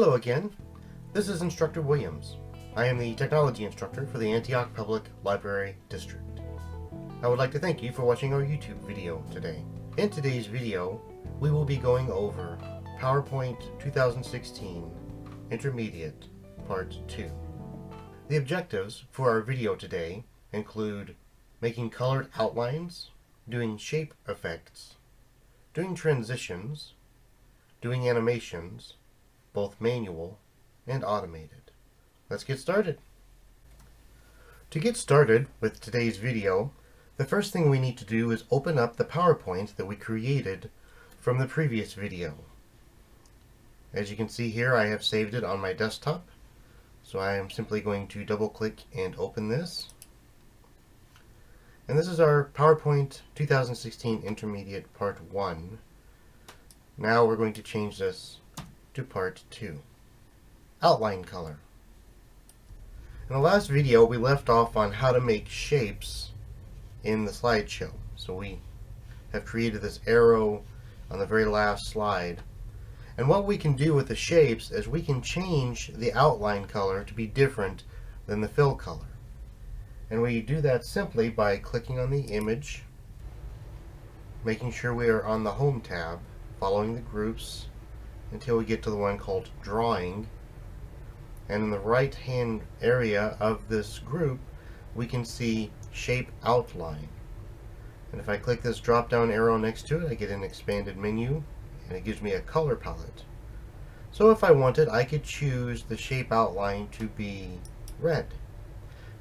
Hello again. This is Instructor Williams. I am the technology instructor for the Antioch Public Library District. I would like to thank you for watching our YouTube video today. In today's video, we will be going over PowerPoint 2016 Intermediate Part 2. The objectives for our video today include making colored outlines, doing shape effects, doing transitions, doing animations, both manual and automated. Let's get started. To get started with today's video, the first thing we need to do is open up the PowerPoint that we created from the previous video. As you can see here, I have saved it on my desktop, so I am simply going to double click and open this. And this is our PowerPoint 2016 Intermediate Part 1. Now we're going to change this to Part 2. Outline color. In the last video we left off on how to make shapes in the slideshow. So we have created this arrow on the very last slide. And what we can do with the shapes is we can change the outline color to be different than the fill color. And we do that simply by clicking on the image, making sure we are on the Home tab, following the groups until we get to the one called Drawing. And in the right hand area of this group we can see Shape Outline. And if I click this drop down arrow next to it, I get an expanded menu and it gives me a color palette. So if I wanted, I could choose the shape outline to be red.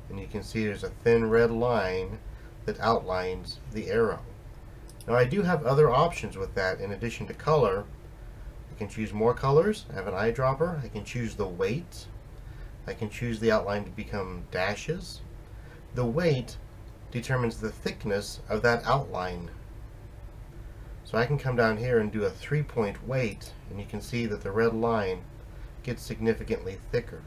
And you can see there's a thin red line that outlines the arrow. Now I do have other options with that in addition to color. I can choose more colors. I have an eyedropper. I can choose the weight. I can choose the outline to become dashes. The weight determines the thickness of that outline. So I can come down here and do a 3-point weight, and you can see that the red line gets significantly thicker.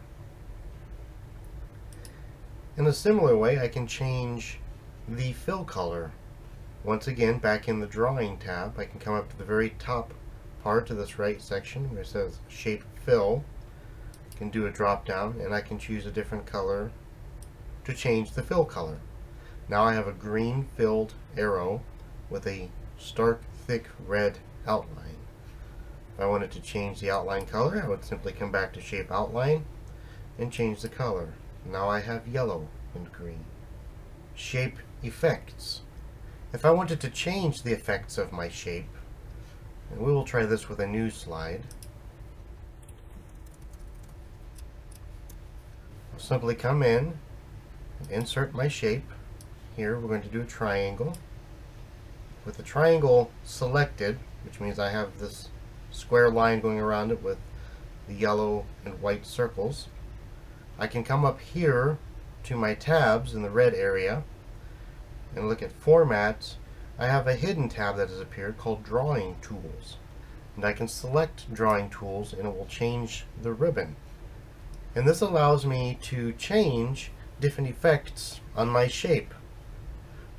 In a similar way, I can change the fill color. Once again, back in the Drawing tab, I can come up to the very top part of this right section where it says Shape Fill. I can do a drop down and I can choose a different color to change the fill color. Now I have a green filled arrow with a stark thick red outline. If I wanted to change the outline color, I would simply come back to Shape Outline and change the color. Now I have yellow and green. Shape Effects. If I wanted to change the effects of my shape, and we will try this with a new slide, I'll simply come in and insert my shape. Here we're going to do a triangle. With the triangle selected, which means I have this square line going around it with the yellow and white circles, I can come up here to my tabs in the red area and look at Format. I have a hidden tab that has appeared called Drawing Tools, and I can select Drawing Tools and it will change the ribbon. And this allows me to change different effects on my shape.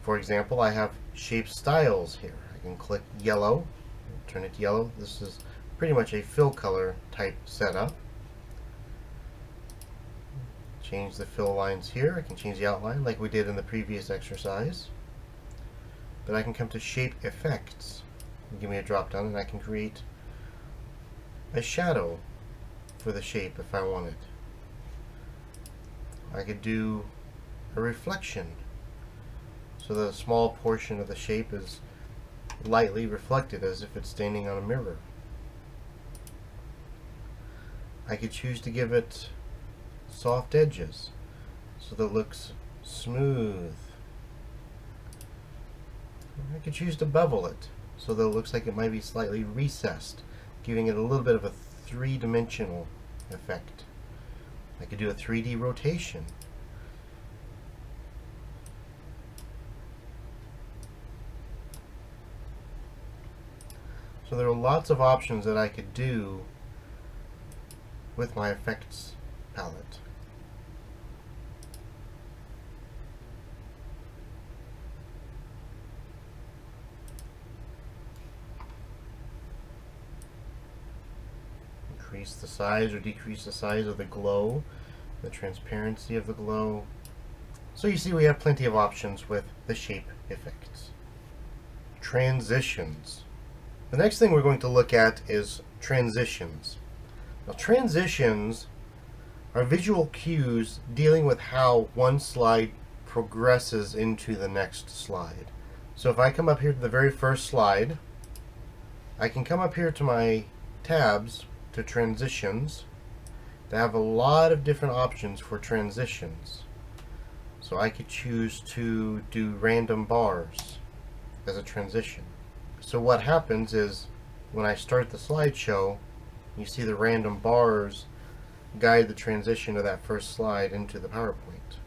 For example, I have shape styles here. I can click yellow, turn it yellow. This is pretty much a fill color type setup. Change the fill lines here. I can change the outline like we did in the previous exercise. But I can come to Shape Effects and give me a drop down and I can create a shadow for the shape if I wanted. I could do a reflection so that a small portion of the shape is lightly reflected as if it's standing on a mirror. I could choose to give it soft edges so that it looks smooth. I could choose to bevel it so that it looks like it might be slightly recessed, giving it a little bit of a three-dimensional effect. I could do a 3D rotation. So there are lots of options that I could do with my effects palette. increase the size or decrease the size of the glow, the transparency of the glow. So you see we have plenty of options with the shape effects. Transitions. The next thing we're going to look at is transitions. Now, transitions are visual cues dealing with how one slide progresses into the next slide. So if I come up here to the very first slide, I can come up here to my tabs to transitions. They have a lot of different options for transitions. So I could choose to do random bars as a transition. So what happens is when I start the slideshow, you see the random bars guide the transition of that first slide into the PowerPoint.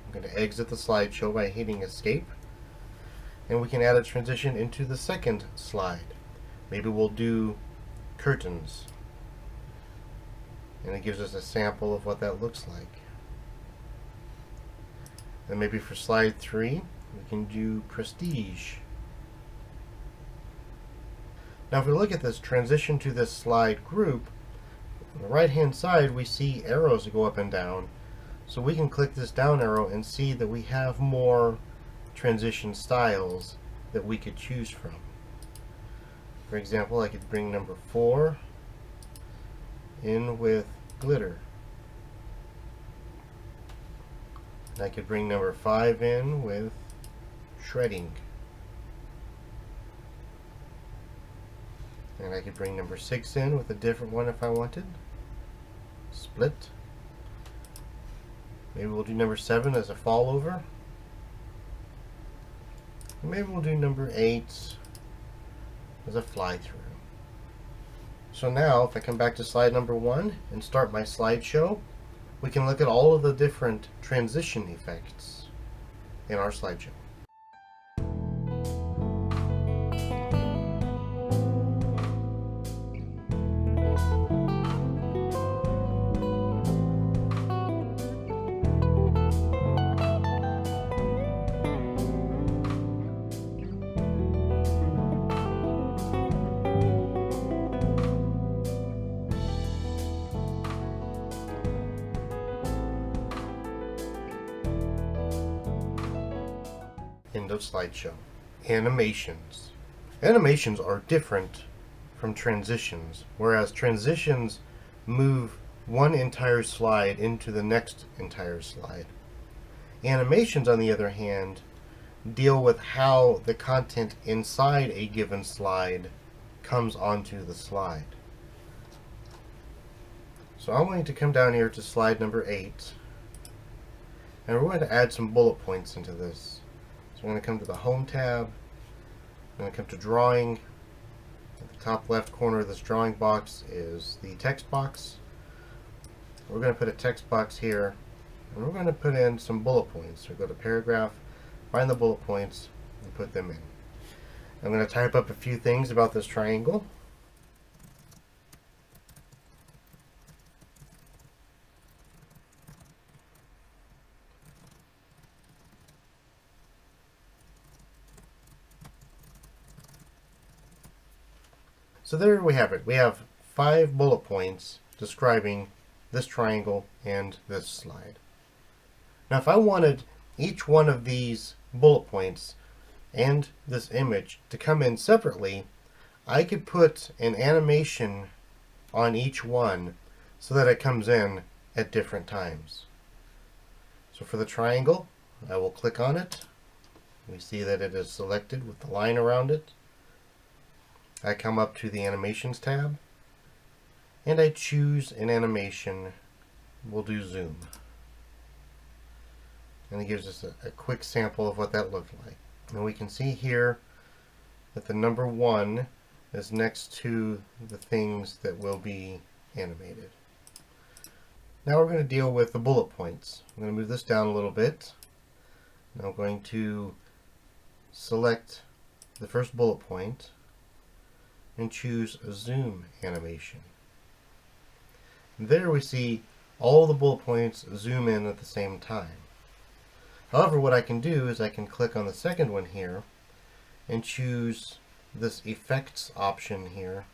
I'm going to exit the slideshow by hitting escape, and we can add a transition into the second slide. Maybe we'll do curtains, and it gives us a sample of what that looks like. And maybe for slide 3 we can do prestige. Now if we look at this transition to this slide group, on the right hand side we see arrows that go up and down, so we can click this down arrow and see that we have more transition styles that we could choose from. For example, I could bring number 4 in with glitter. And I could bring number 5 in with shredding. And I could bring number 6 in with a different one if I wanted. Split. Maybe we'll do number 7 as a fall over. And maybe we'll do number 8 as a fly through. So now if I come back to slide number 1 and start my slideshow, we can look at all of the different transition effects in our slideshow. End of slideshow. Animations. Animations are different from transitions, whereas transitions move one entire slide into the next entire slide. Animations, on the other hand, deal with how the content inside a given slide comes onto the slide. So I'm going to come down here to slide number 8, and we're going to add some bullet points into this. So I'm going to come to the Home tab, I'm going to come to Drawing. At the top left corner of this drawing box is the text box. We're going to put a text box here, and we're going to put in some bullet points. So go to Paragraph, find the bullet points, and put them in. I'm going to type up a few things about this triangle. So there we have it. We have 5 bullet points describing this triangle and this slide. Now if I wanted each one of these bullet points and this image to come in separately, I could put an animation on each one so that it comes in at different times. So for the triangle, I will click on it. We see that it is selected with the line around it. I come up to the Animations tab, and I choose an animation. We'll do Zoom. And it gives us a quick sample of what that looked like. And we can see here that the number 1 is next to the things that will be animated. Now we're going to deal with the bullet points. I'm going to move this down a little bit. Now I'm going to select the first bullet point and choose a zoom animation. There we see all the bullet points zoom in at the same time. However, what I can do is I can click on the second one here and choose this effects option here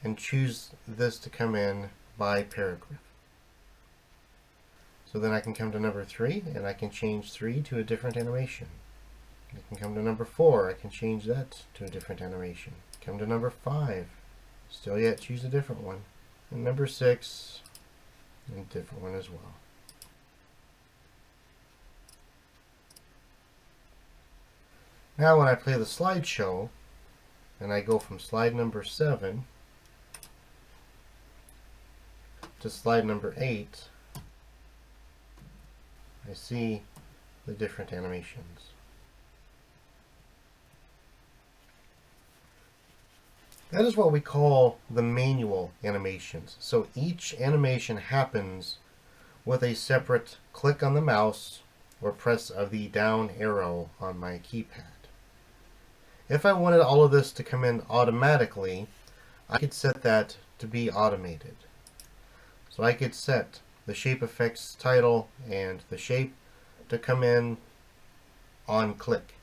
and choose this to come in by paragraph. So then I can come to number 3 and I can change 3 to a different animation. I can come to number 4, I can change that to a different animation. Come to number 5, still yet choose a different one. And number 6, a different one as well. Now when I play the slideshow, and I go from slide number 7 to slide number 8, I see the different animations. That is what we call the manual animations. So each animation happens with a separate click on the mouse or press of the down arrow on my keypad. If I wanted all of this to come in automatically, I could set that to be automated. So I could set the shape effects title and the shape to come in on click.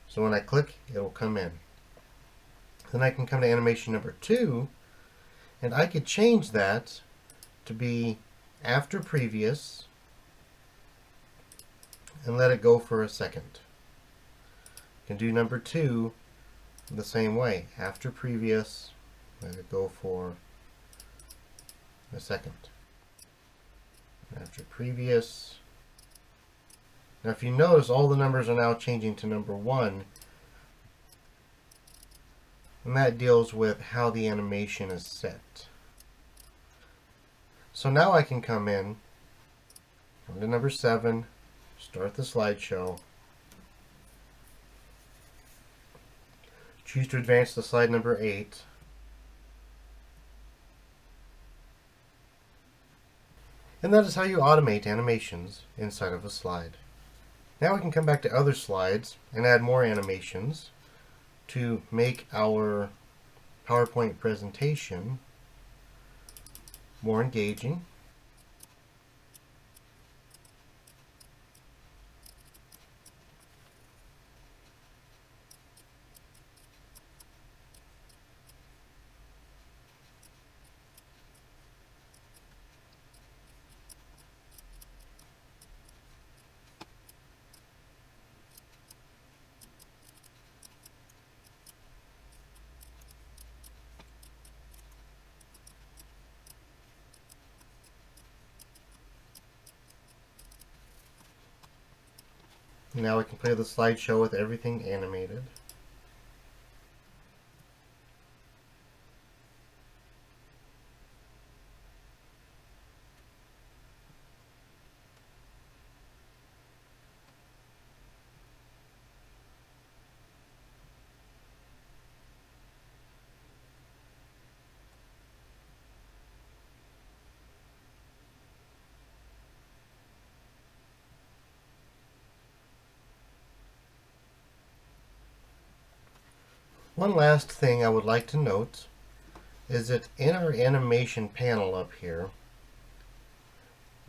So when I click, it will come in. Then I can come to animation number 2, and I could change that to be after previous and let it go for a second. I can do number 2 the same way. After previous, let it go for a second. After previous. Now if you notice, all the numbers are now changing to number 1, and that deals with how the animation is set. So now I can come to number 7, start the slideshow, choose to advance to slide number 8, and that is how you automate animations inside of a slide. Now we can come back to other slides and add more animations to make our PowerPoint presentation more engaging. Now we can play the slideshow with everything animated. One last thing I would like to note is that in our animation panel up here,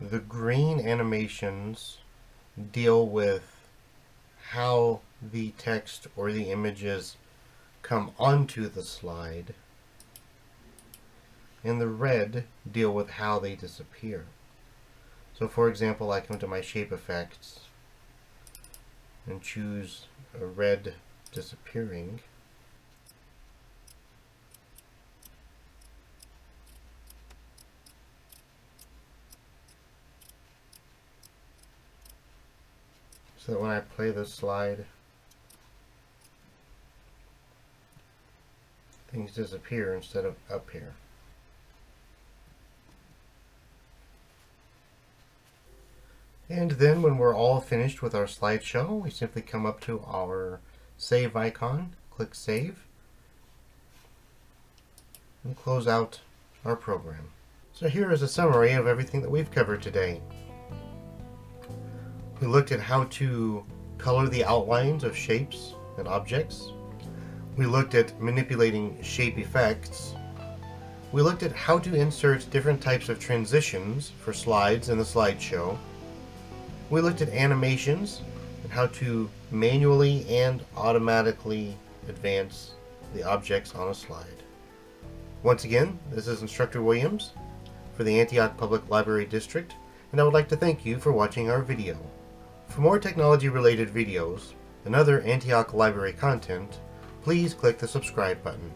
the green animations deal with how the text or the images come onto the slide, and the red deal with how they disappear. So for example, I come to my shape effects and choose a red disappearing. So that when I play this slide, things disappear instead of up here. And then when we're all finished with our slideshow, we simply come up to our save icon, click save, and close out our program. So here is a summary of everything that we've covered today. We looked at how to color the outlines of shapes and objects. We looked at manipulating shape effects. We looked at how to insert different types of transitions for slides in the slideshow. We looked at animations and how to manually and automatically advance the objects on a slide. Once again, this is Instructor Williams for the Antioch Public Library District, and I would like to thank you for watching our video. For more technology-related videos and other Antioch Library content, please click the subscribe button.